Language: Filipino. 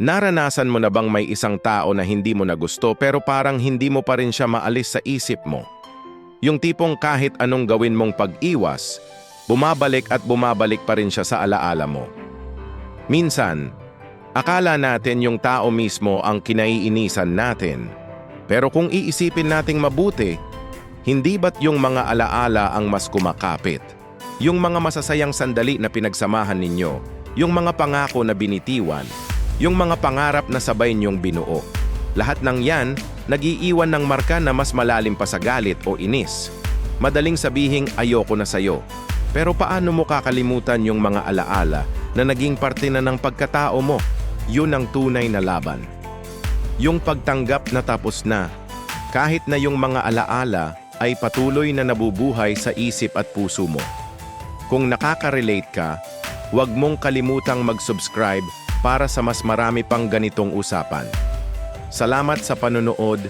Naranasan mo na bang may isang tao na hindi mo na gusto pero parang hindi mo pa rin siya maalis sa isip mo? Yung tipong kahit anong gawin mong pag-iwas, bumabalik at bumabalik pa rin siya sa alaala mo. Minsan, akala natin yung tao mismo ang kinaiinisan natin. Pero kung iisipin nating mabuti, hindi ba't yung mga alaala ang mas kumakapit? Yung mga masasayang sandali na pinagsamahan ninyo, yung mga pangako na binitiwan, yung mga pangarap na sabay niyong binuo. Lahat ng yan, nag-iiwan ng marka na mas malalim pa sa galit o inis. Madaling sabihing ayoko na sayo. Pero paano mo kakalimutan yung mga alaala na naging parte na ng pagkatao mo? Yun ang tunay na laban. Yung pagtanggap na tapos na, kahit na yung mga alaala ay patuloy na nabubuhay sa isip at puso mo. Kung nakaka-relate ka, huwag mong kalimutang mag-subscribe para sa mas marami pang ganitong usapan. Salamat sa panonood.